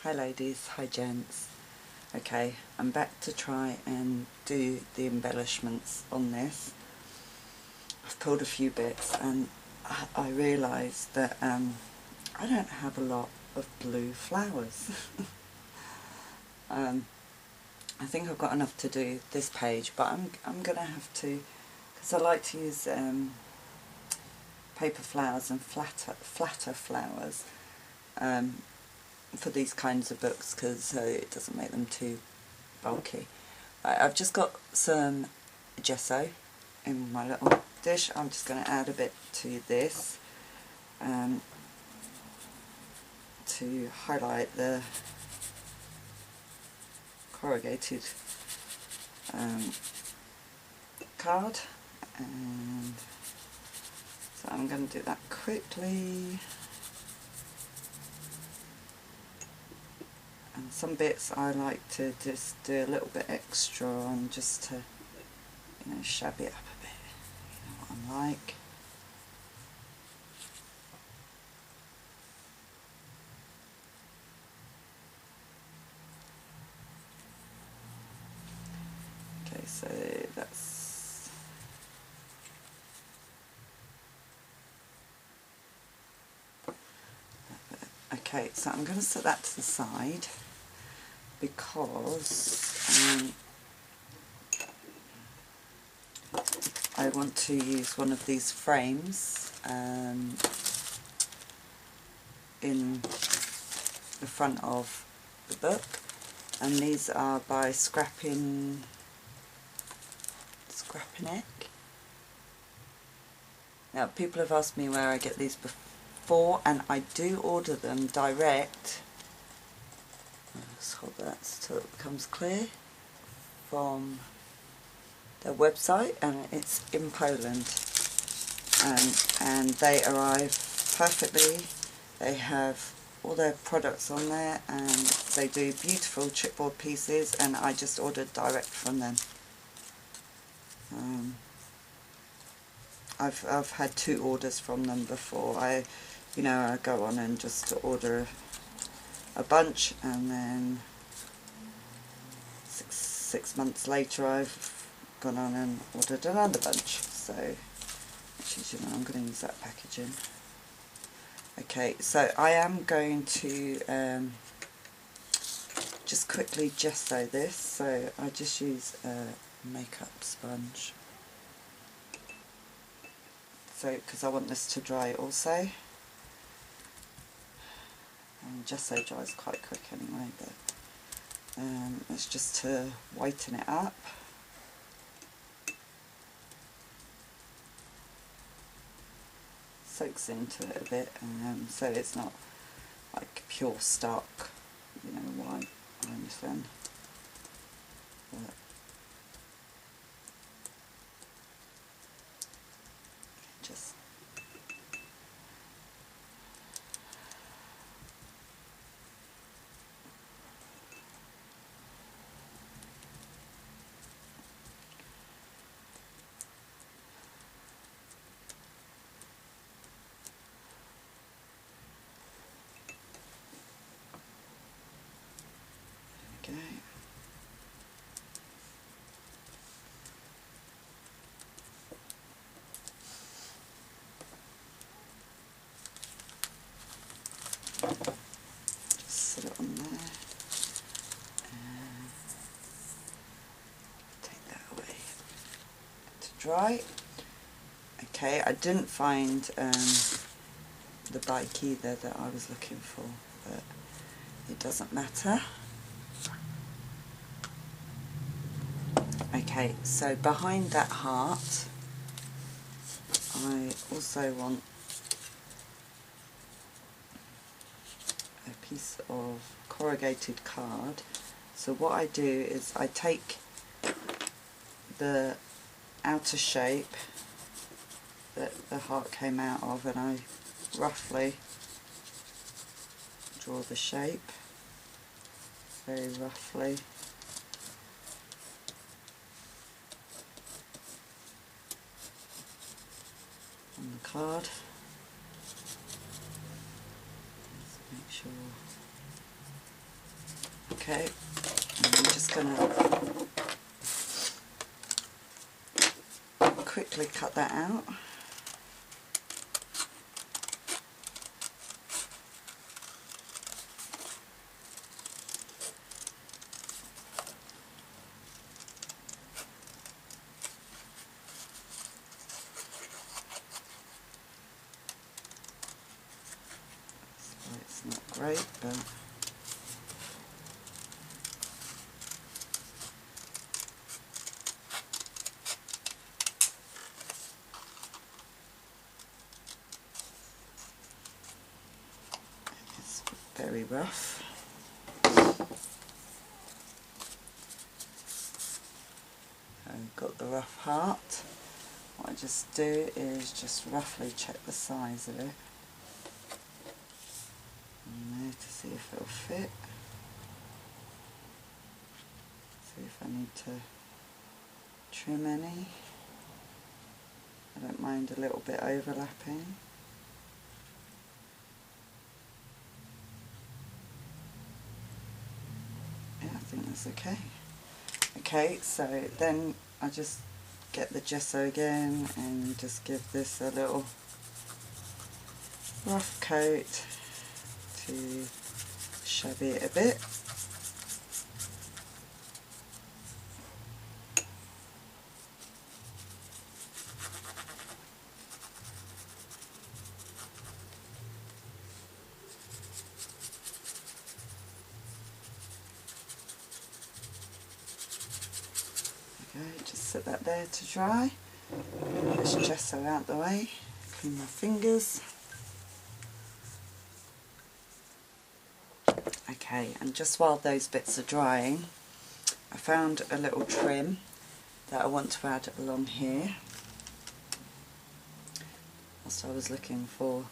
Hi ladies, hi gents. Okay, I'm back to try and do the embellishments on this. I've pulled a few bits and I realised that I don't have a lot of blue flowers. I think I've got enough to do this page, but I'm going to have to, because I like to use paper flowers and flatter flowers for these kinds of books, because it doesn't make them too bulky. I've just got some gesso in my little dish. I'm just going to add a bit to this to highlight the corrugated card, and so I'm going to do that quickly. And some bits I like to just do a little bit extra on, just to, you know, shabby it up a bit. You know what I'm like. Okay, so that's... Okay, so I'm going to set that to the side because I want to use one of these frames in the front of the book, and these are by Scrapping Neck. Now, people have asked me where I get these before, and I do order them direct. Let's hold that until it becomes clear, from their website, and it's in Poland, and they arrive perfectly. They have all their products on there, and they do beautiful chipboard pieces, and I just ordered direct from them. I've had 2 orders from them before. I go on and just order a bunch, and then six months later I've gone on and ordered another bunch. So actually, I'm going to use that packaging. Okay, so I am going to just quickly gesso this. So I just use a makeup sponge. So, because I want this to dry also. And gesso dries quite quick anyway, but it's just to whiten it up. Soaks into it a bit, so it's not like pure stark, white or anything. But just okay. Just set it on there and take that away to dry. Okay, I didn't find the bike either that I was looking for, but it doesn't matter. Okay, so behind that heart I also want a piece of corrugated card. So what I do is I take the outer shape that the heart came out of, and I roughly draw the shape, very roughly. On the card. Just make sure Okay, and I'm just going to quickly cut that out. It's not great, but it's very rough. I've got the rough heart. What I just do is just roughly check the size of it in there to see if it'll fit. See if I need to trim any. I don't mind a little bit overlapping. Yeah, I think that's okay. Okay, so then I just get the gesso again and just give this a little rough coat to shabby it a bit. Okay, just set that there to dry. Move this gesso out the way, clean my fingers. Okay, and just while those bits are drying, I found a little trim that I want to add along here. So I was looking for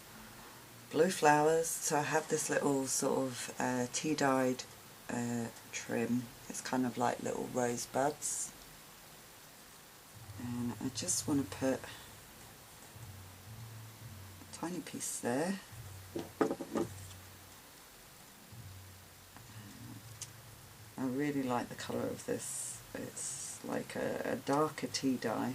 blue flowers, so I have this little sort of tea-dyed trim. It's kind of like little rosebuds, and I just want to put a tiny piece there. I really like the colour of this. It's like a darker tea dye.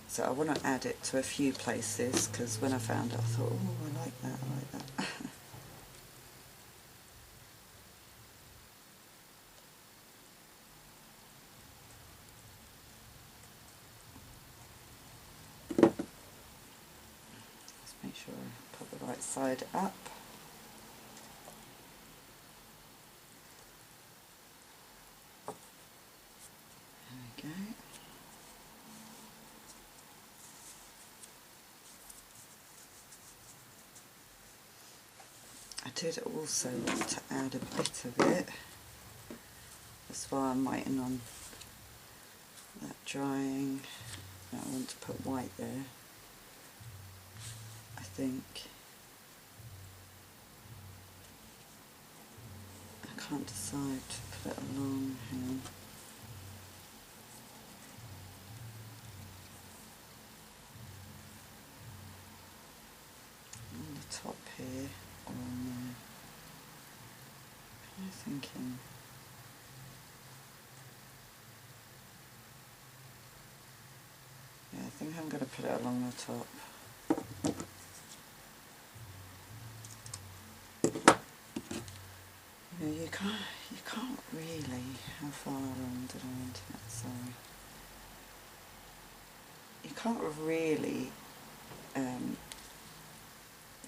So I want to add it to a few places, because when I found it I thought, oh, I like that, I like that. Let's make sure I put the right side up. There we go. I did also want to add a bit of it. That's why I'm waiting on that drying. I want to put white there, I think. I can't decide to put it along here. On the top here, or on there. I'm thinking. Yeah, I think I'm going to put it along the top. You know, you can't really. How far along did I want it? Sorry. You can't really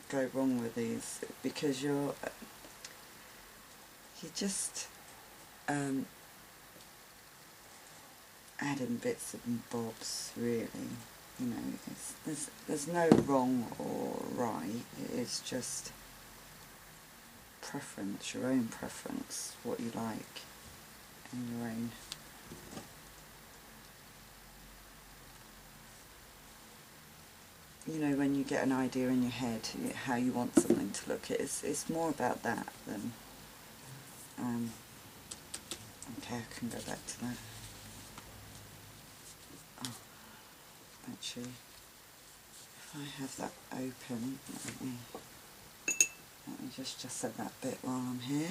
go wrong with these, because you're just adding bits and bobs, really. You know, there's no wrong or right. It's just preference, your own preference, what you like, and your own. You know, when you get an idea in your head how you want something to look, it's more about that than. Okay, I can go back to that. Oh, actually, if I have that open, let me Let me just set that bit while I'm here.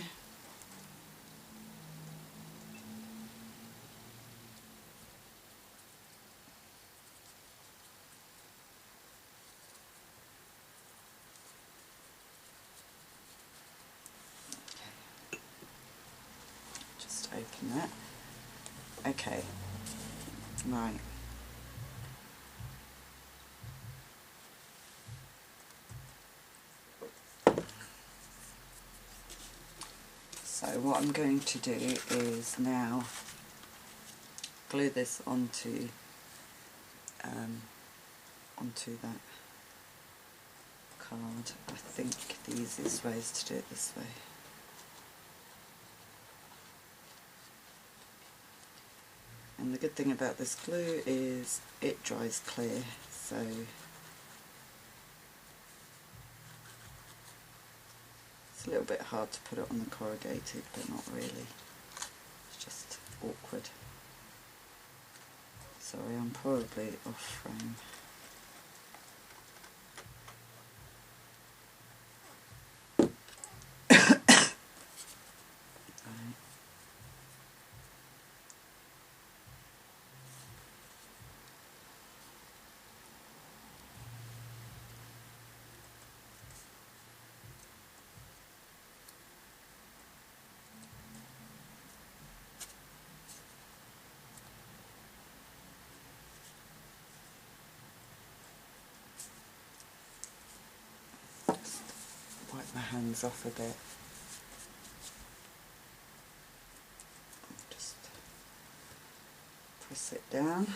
Okay. Just open that. Okay. Right. So what I'm going to do is now glue this onto that card. I think the easiest way is to do it this way. And the good thing about this glue is it dries clear, so it's a little bit hard to put it on the corrugated, but not really. It's just awkward. Sorry, I'm probably off frame. Wipe my hands off a bit. Just press it down.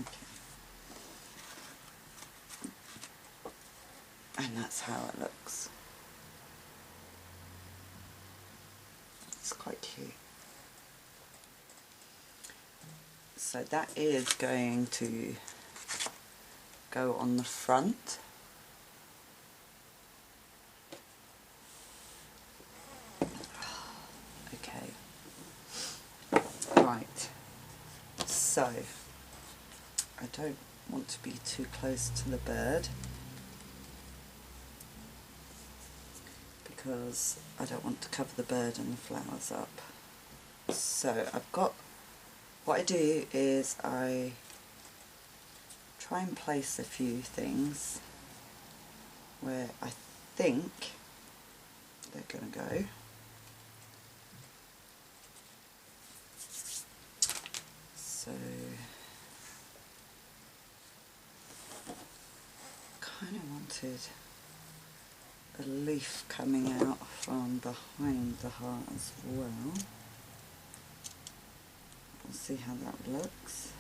Okay. And that's how it looks. It's quite cute. So that is going to go on the front. Okay. Right. So I don't want to be too close to the bird because I don't want to cover the bird and the flowers up. So I've got, what I do is I try and place a few things where I think they're going to go. So kind of wanted a leaf coming out from behind the heart as well. We'll see how that looks.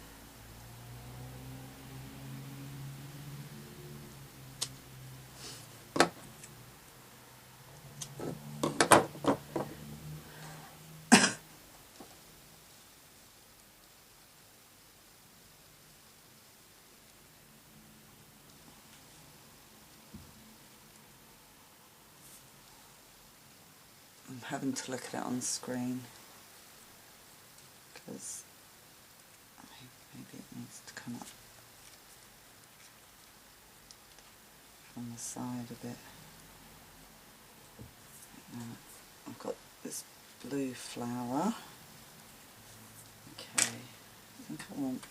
I'm having to look at it on the screen because maybe it needs to come up from the side a bit. I've got this blue flower. Okay, I think I want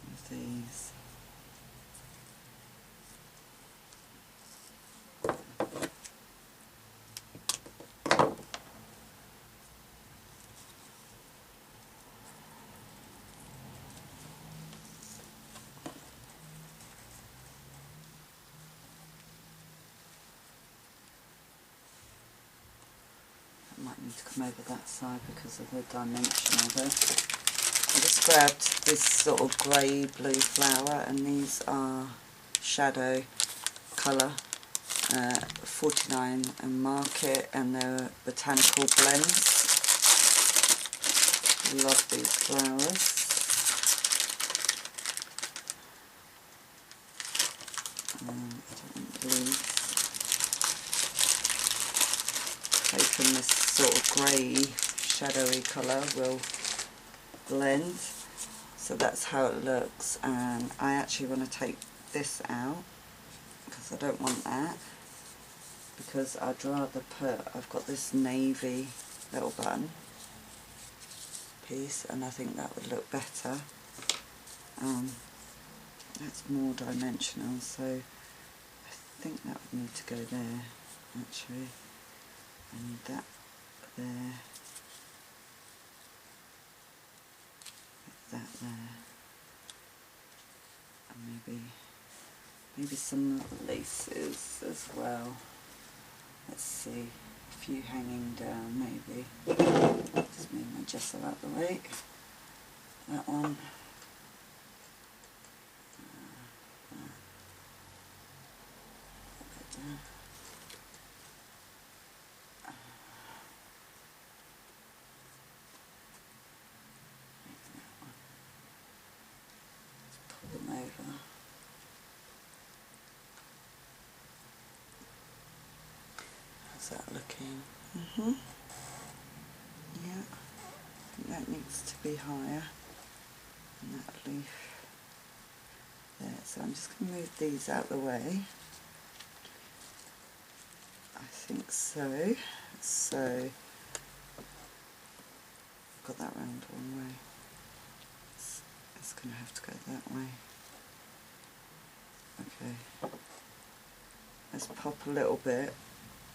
one of these. Might need to come over that side because of the dimension of it. I just grabbed this sort of grey blue flower, and these are shadow colour, 49 and Market, and they're botanical blends. Love these flowers. I don't want the leaves. hoping this sort of grey shadowy colour will blend. So that's how it looks, and I actually want to take this out because I don't want that, because I'd rather put, I've got this navy little button piece and I think that would look better. That's more dimensional, so I think that would need to go there actually, and that there, that there, and maybe some laces as well. Let's see, a few hanging down maybe. Just move my gesso out the way. That one. Pull them over. How's that looking? Yeah, I think that needs to be higher than that leaf there. So I'm just going to move these out the way. I think so. So I've got that round one way. It's going to have to go that way. Okay. Let's pop a little bit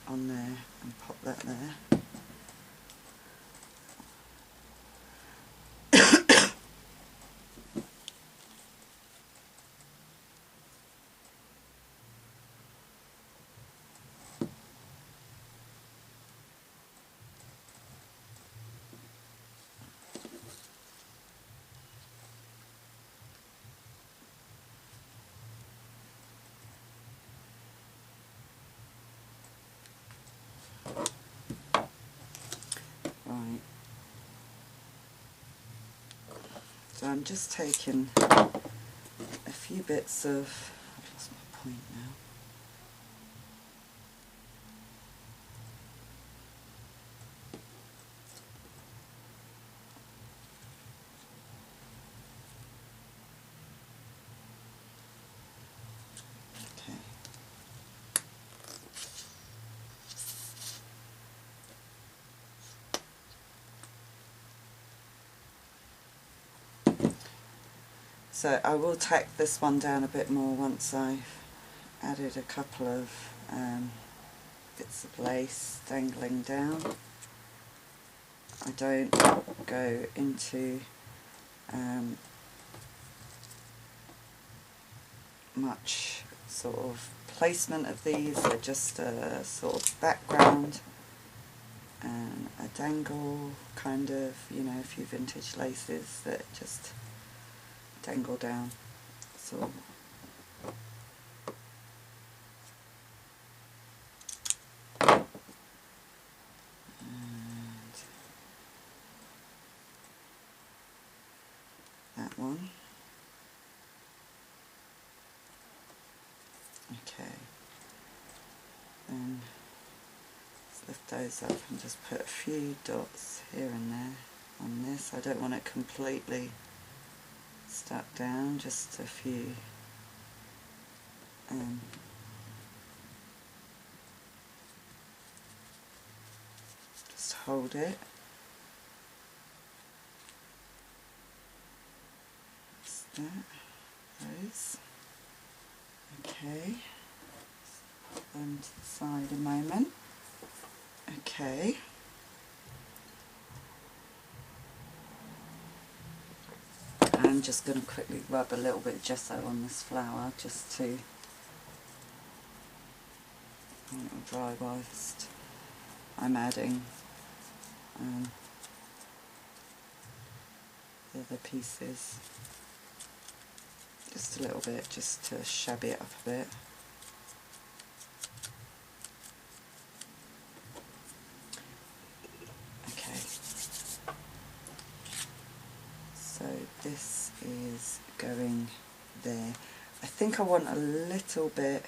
on there and pop that there. Right, so I'm just taking a few bits of, I've lost my point now. So I will tack this one down a bit more once I've added a couple of bits of lace dangling down. I don't go into much sort of placement of these. They're just a sort of background and a dangle, kind of, you know, a few vintage laces that just dangle down. So and that one. Okay, then let's lift those up and just put a few dots here and there on this. I don't want it completely stuck down, just a few. Just hold it. That's that. Those. Okay. Put them to the side a moment. Okay. I'm just going to quickly rub a little bit of gesso on this flower just to, and it will dry whilst I'm adding the other pieces. Just a little bit, just to shabby it up a bit. Okay. So this is going there. I think I want a little bit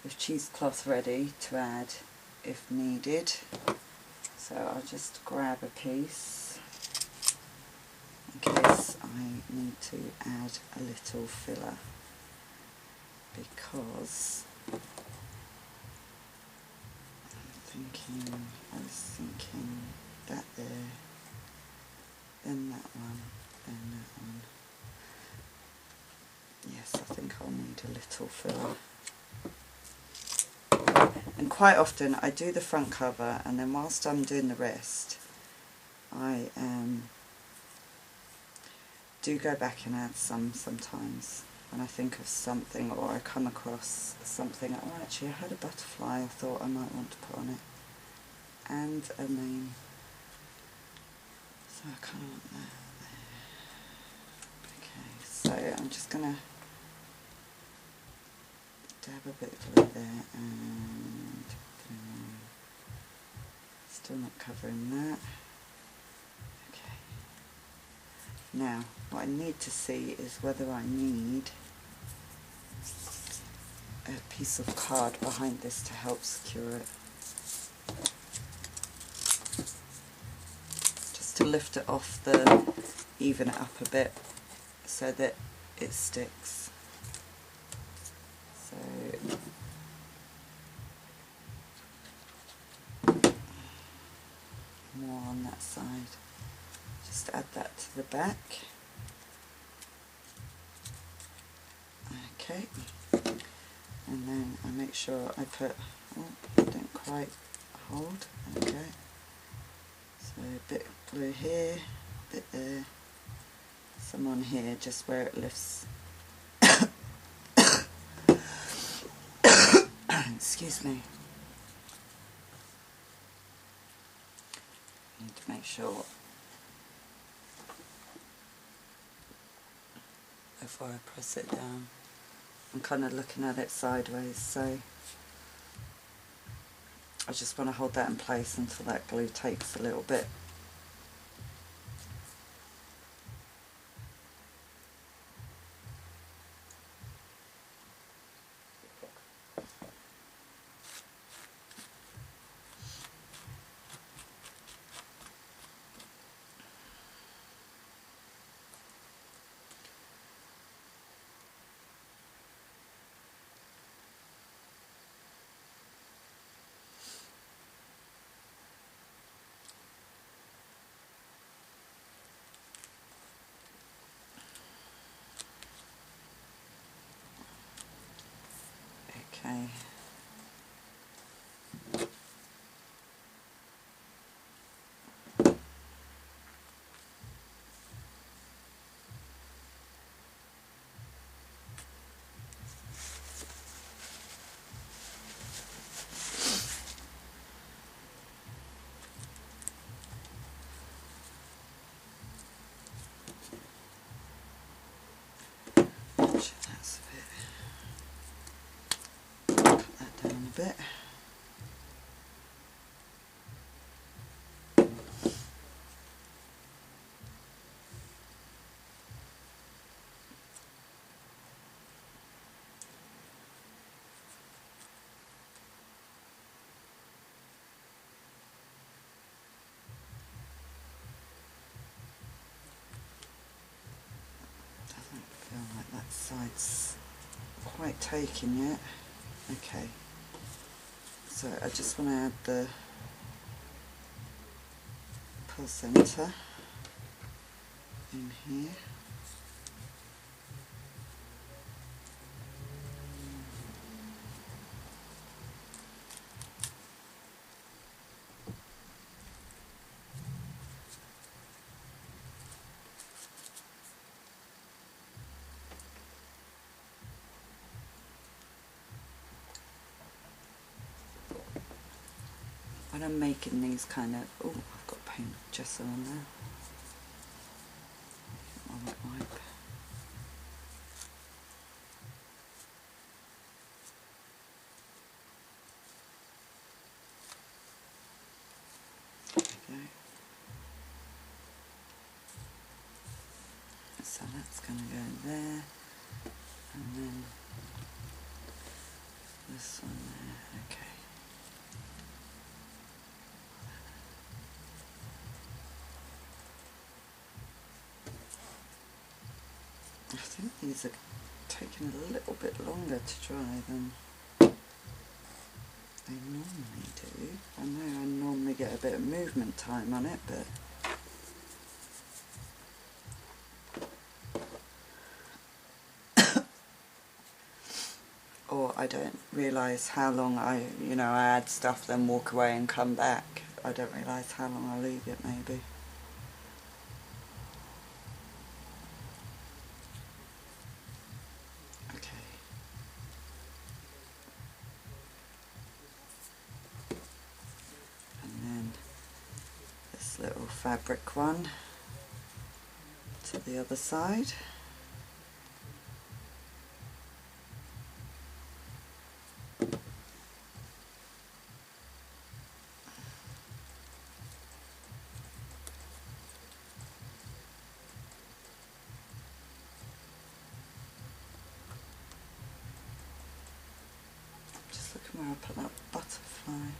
of cheesecloth ready to add if needed. So I'll just grab a piece in case I need to add a little filler, because I was thinking that there, then that one, then that one. Yes, I think I'll need a little filler. And quite often I do the front cover, and then whilst I'm doing the rest, I do go back and add some sometimes when I think of something, or I come across something. Oh, actually I had a butterfly I thought I might want to put on it, and a name. So I kind of want that there. Okay, so I'm just going to dab a bit of glue there, and still not covering that. Okay. Now, what I need to see is whether I need a piece of card behind this to help secure it. Just to lift it off even it up a bit so that it sticks. So more on that side. Just add that to the back. Okay. And then I make sure I put, oh, don't quite hold, okay. So a bit of glue here, a bit there, some on here, just where it lifts. Excuse me. Need to make sure before I press it down. I'm kind of looking at it sideways, so I just want to hold that in place until that glue takes a little bit. Okay. That's a bit. Cut that down a bit. Doesn't feel like that side's quite taken yet. Okay, so I just want to add the placenta in here. When I'm making these kind of, oh, I've got paint gesso on there. My wet wipe. There we go. So that's going to go there, and then this one there. Okay. I think these are taking a little bit longer to dry than they normally do. I know I normally get a bit of movement time on it, but or I don't realise how long I add stuff, then walk away and come back. I don't realise how long I leave it, maybe. Okay. And then this little fabric one to the other side. Just look at where I put that butterfly.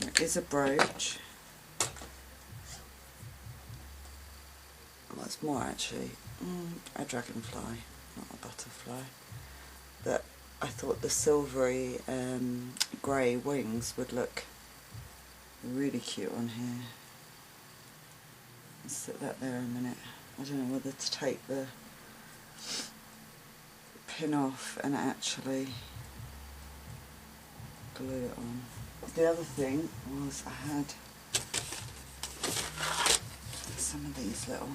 There is a brooch. Well, it's more actually a dragonfly, not a butterfly. But I thought the silvery grey wings would look really cute on here. I'll sit that there a minute. I don't know whether to take the pin off and actually glue it on. The other thing was I had some of these little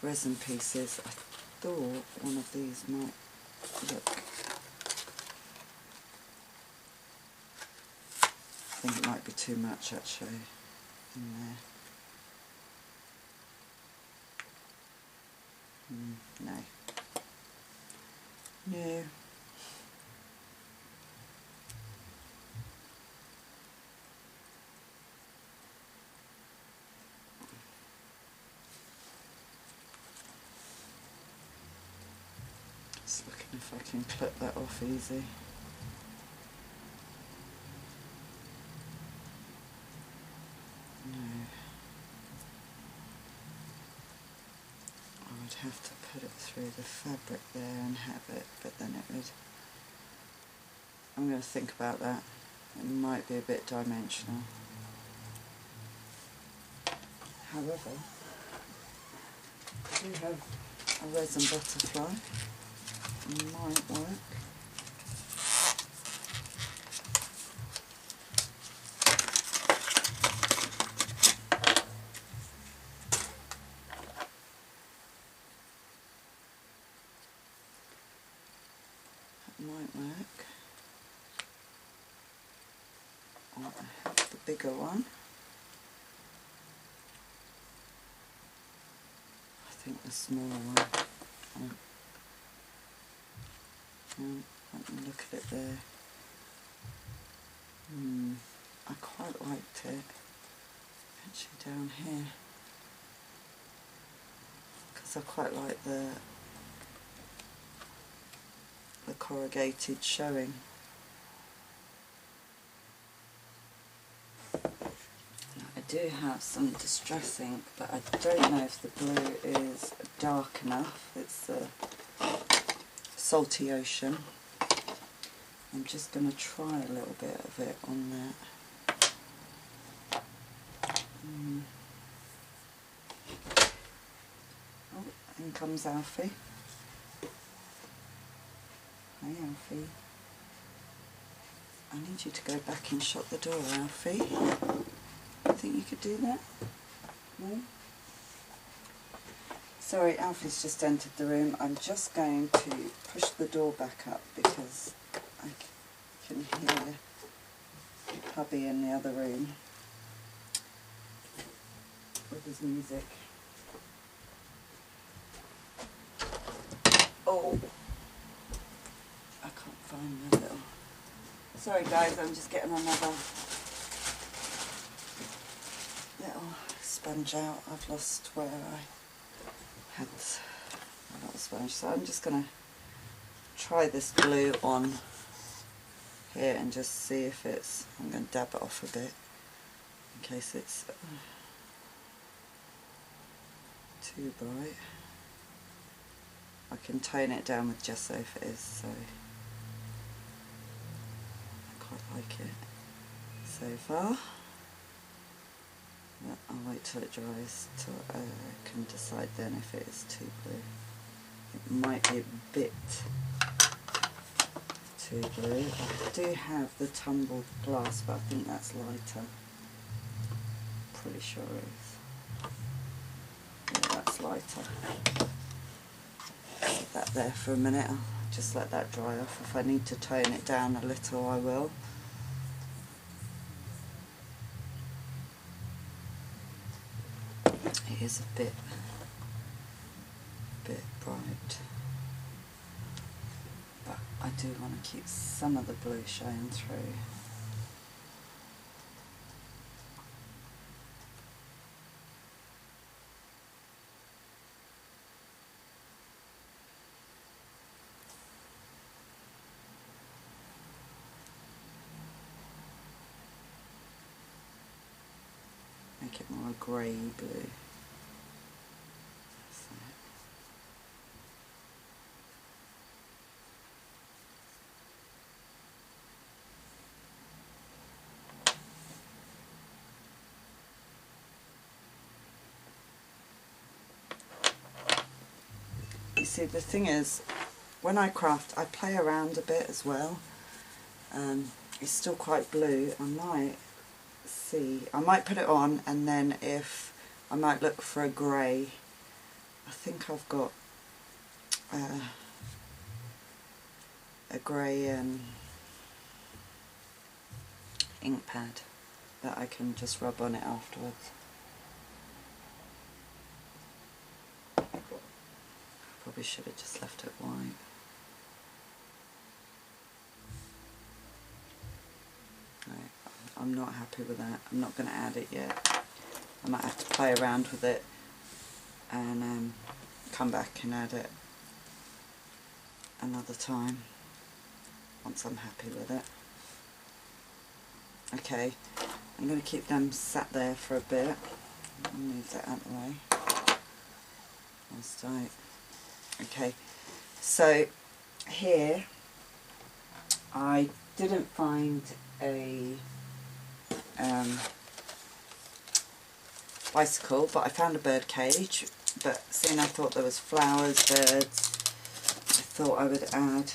resin pieces. I thought one of these might look, I think it might be too much actually in there. No. No. Just looking if I can clip that off easy. No. I would have to put it through the fabric there and have it, but then it would... I'm going to think about that. It might be a bit dimensional. However, I do have a resin butterfly. It might work. That might work. Or I have the bigger one. I think the smaller one. Let me look at it there. I quite liked it actually down here, because I quite like the corrugated showing. I do have some distress ink, but I don't know if the blue is dark enough. It's the Salty Ocean. I'm just going to try a little bit of it on that. Oh, in comes Alfie. Hi Alfie. I need you to go back and shut the door, Alfie. I think you could do that? No? Sorry, Alfie's just entered the room. I'm just going to push the door back up because I can hear hubby in the other room with his music. Oh, I can't find the little... Sorry guys, I'm just getting another little sponge out. I've lost where I had... Well, that sponge. So I'm just going to try this blue on here and just see if it's, I'm going to dab it off a bit in case it's too bright. I can tone it down with gesso if it is, so I quite like it so far. But I'll wait till it dries till I can decide then if it is too blue. It might be a bit too blue. I do have the tumbled glass, but I think that's lighter. Pretty sure it is. Yeah, that's lighter. Leave that there for a minute. I'll just let that dry off. If I need to tone it down a little, I will. It is a bit bright, but I do want to keep some of the blue showing through. Make it more grey blue. You see, the thing is, when I craft, I play around a bit as well. It's still quite blue. I might put it on, and then if I might look for a grey. I think I've got a grey ink pad that I can just rub on it afterwards. Probably should have just left it white. Right, I'm not happy with that. I'm not going to add it yet. I might have to play around with it and come back and add it another time once I'm happy with it. Okay, I'm going to keep them sat there for a bit. Move that out of the way. Whilst okay, so here I didn't find a bicycle, but I found a bird cage. But seeing I thought there was flowers, birds, I thought I would add.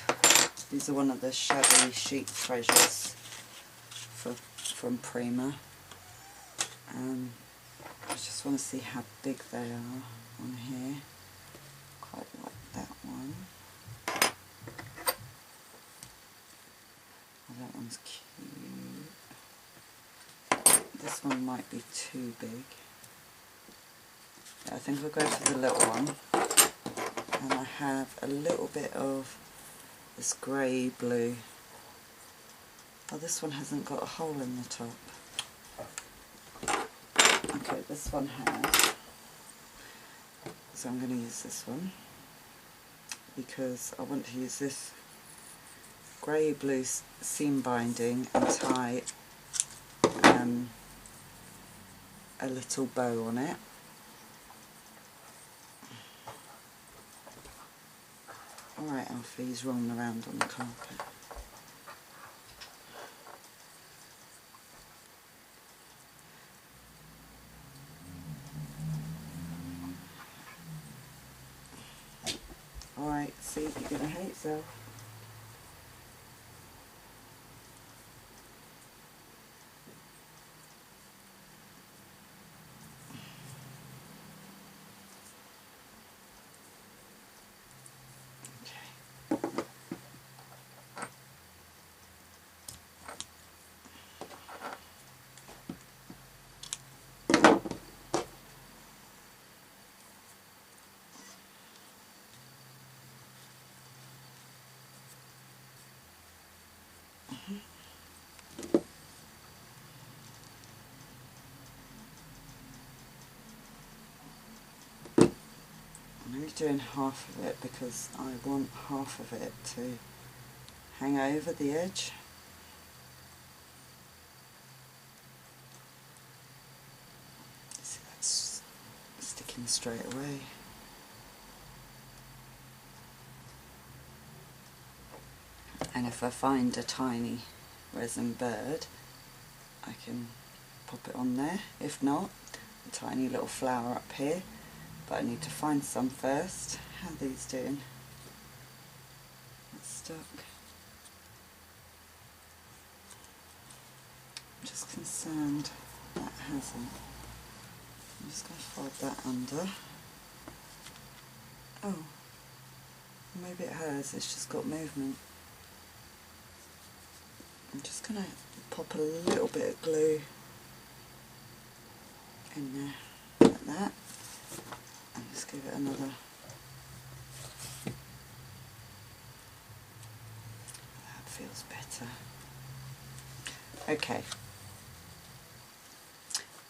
These are one of the Shabby sheep treasures from Prima. I just want to see how big they are on here. Quite like that one. Oh, that one's cute. This one might be too big. Yeah, I think I'll go for the little one. And I have a little bit of this grey blue. Oh, this one hasn't got a hole in the top. Okay, this one has. So I'm going to use this one because I want to use this grey blue seam binding and tie a little bow on it. Alright, Alfie, he's rolling around on the carpet. Alright, see, you're going to hate yourself. doing half of it because I want half of it to hang over the edge. See, that's sticking straight away. And if I find a tiny resin bird, I can pop it on there. If not, a tiny little flower up here. But I need to find some first. How are these doing? That's stuck. I'm just concerned that hasn't. I'm just going to fold that under. Oh, maybe it has, it's just got movement. I'm just going to pop a little bit of glue in there, like that, and just give it another. That feels better. Okay,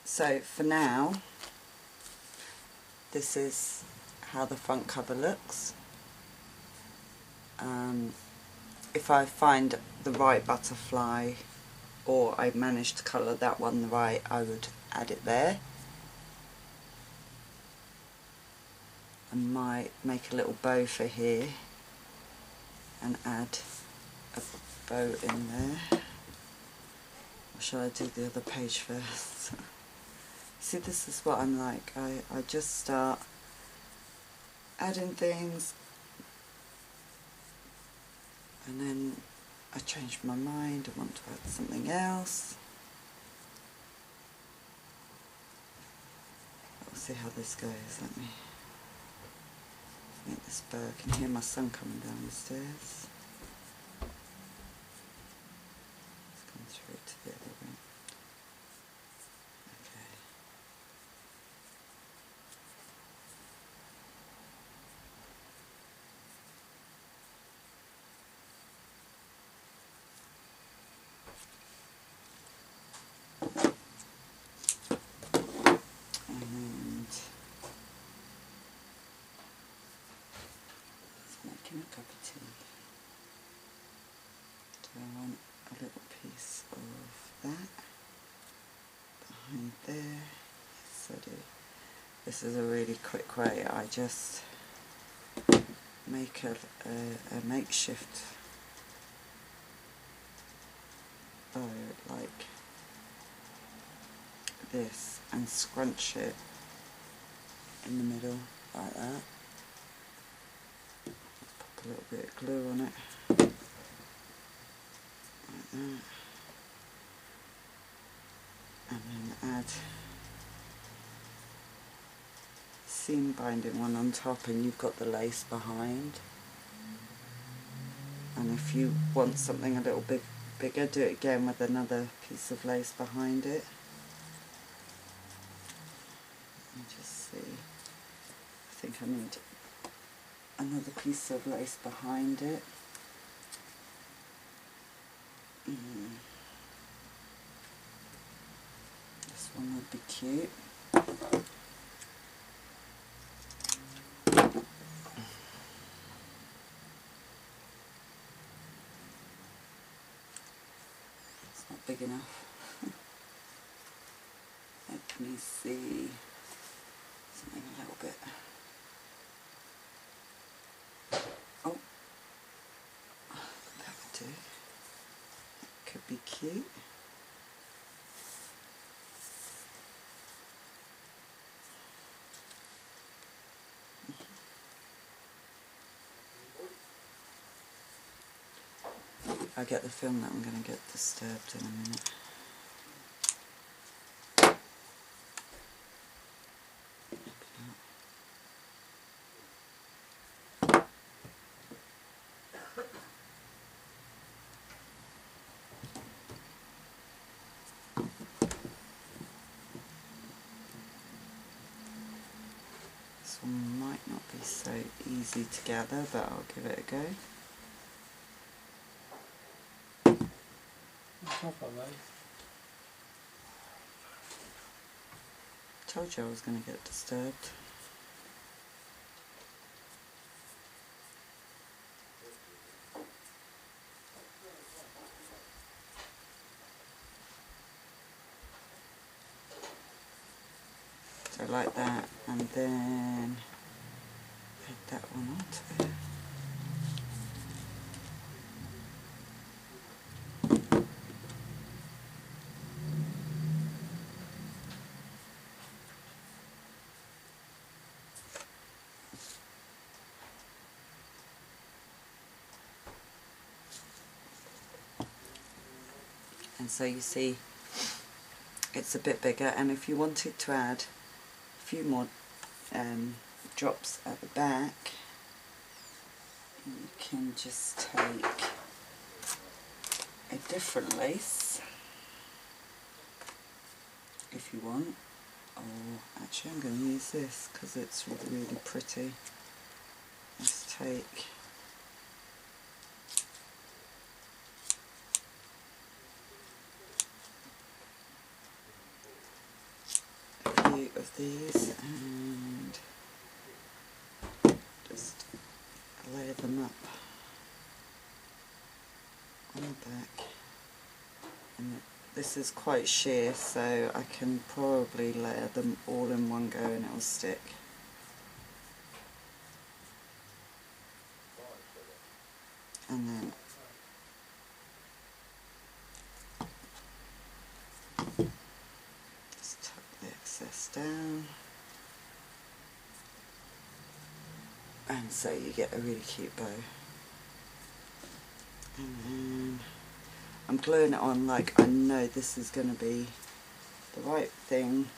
so for now, this is how the front cover looks. If I find the right butterfly, or I managed to colour that one right, I would add it there. I might make a little bow for here and add a bow in there. Or shall I do the other page first? See, this is what I'm like. I just start adding things, and then I change my mind, I want to add something else. We'll see how this goes. Let me make this bow. I can hear my son coming down the stairs. Let's come through to the other room. Okay. And it's making a cup of tea. Do I want a little piece of that behind there? Yes, I do. This is a really quick way. I just make a makeshift bow like this and scrunch it in the middle like that. Pop a little bit of glue on it like that, and then add seam binding one on top, and you've got the lace behind. And if you want something a little bit bigger, do it again with another piece of lace behind it. Let me just see. I think I need another piece of lace behind it. This one would be cute. It's not big enough. Let me see something a little bit. Oh, that would do. That could be cute. I get the feeling that I'm going to get disturbed in a minute. This one might not be so easy to gather, but I'll give it a go. Told you I was going to get disturbed. So like that, and then add that one onto there. And so you see it's a bit bigger, and if you wanted to add a few more drops at the back, you can just take a different lace if you want, or actually I'm going to use this because it's really pretty. Let's take a few of these and just layer them up on the back. And this is quite sheer, so I can probably layer them all in one go and it'll stick. And then just tuck the excess down, and so you get a really cute bow. And then I'm gluing it on like I know this is going to be the right thing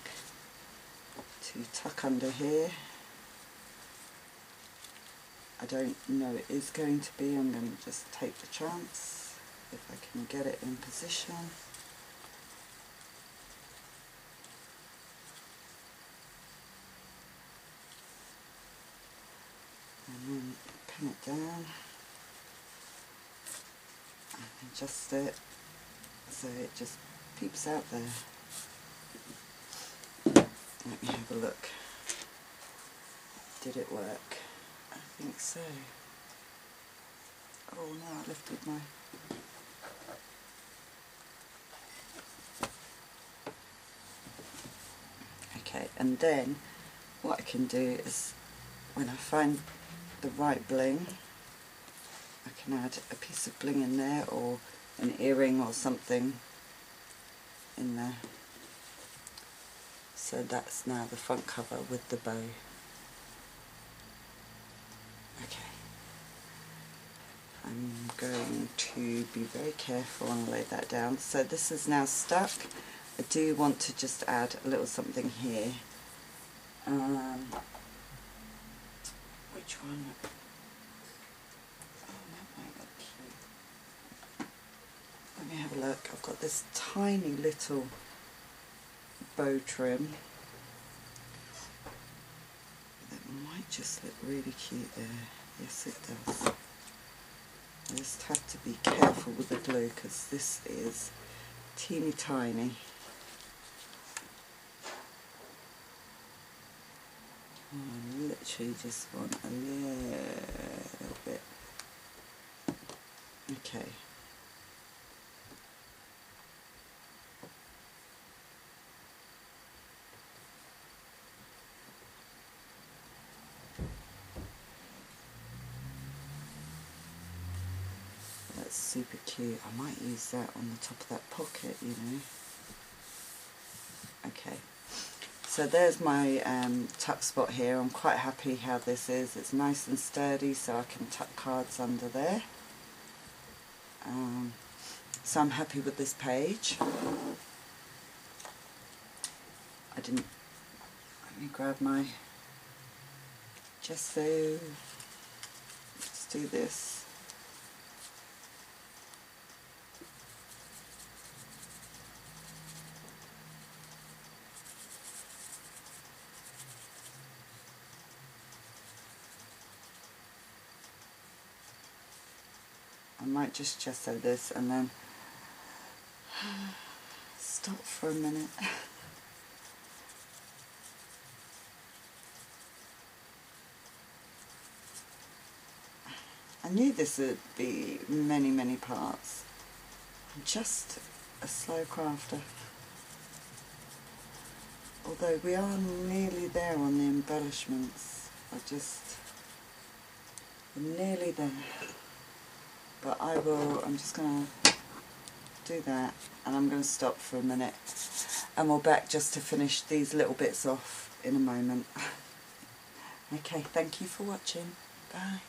to tuck under here. I don't know it is going to be, I'm going to just take the chance if I can get it in position. And then pin it down and adjust it so it just peeps out there. Let me have a look. Did it work? I think so. Oh no, I lifted my... Okay, and then what I can do is, when I find the right bling, I can add a piece of bling in there, or an earring or something in there. So that's now the front cover with the bow. Okay. I'm going to be very careful and lay that down. So this is now stuck. I do want to just add a little something here. Which one? Oh, that might look cute. Let me have a look. I've got this tiny little bow trim that might just look really cute there. Yes, it does. I just have to be careful with the glue because this is teeny tiny. I literally just want a little bit. Okay. That's super cute. I might use that on the top of that pocket, you know. Okay. So there's my tuck spot here. I'm quite happy how this is. It's nice and sturdy, so I can tuck cards under there. So I'm happy with this page. Let me grab my gesso. Let's do this. I might just gesso this and then stop for a minute. I knew this would be many parts. I'm just a slow crafter. although we are nearly there on the embellishments. We're nearly there. But I'm just going to do that, and I'm going to stop for a minute, and we're back just to finish these little bits off in a moment. Okay, thank you for watching. Bye.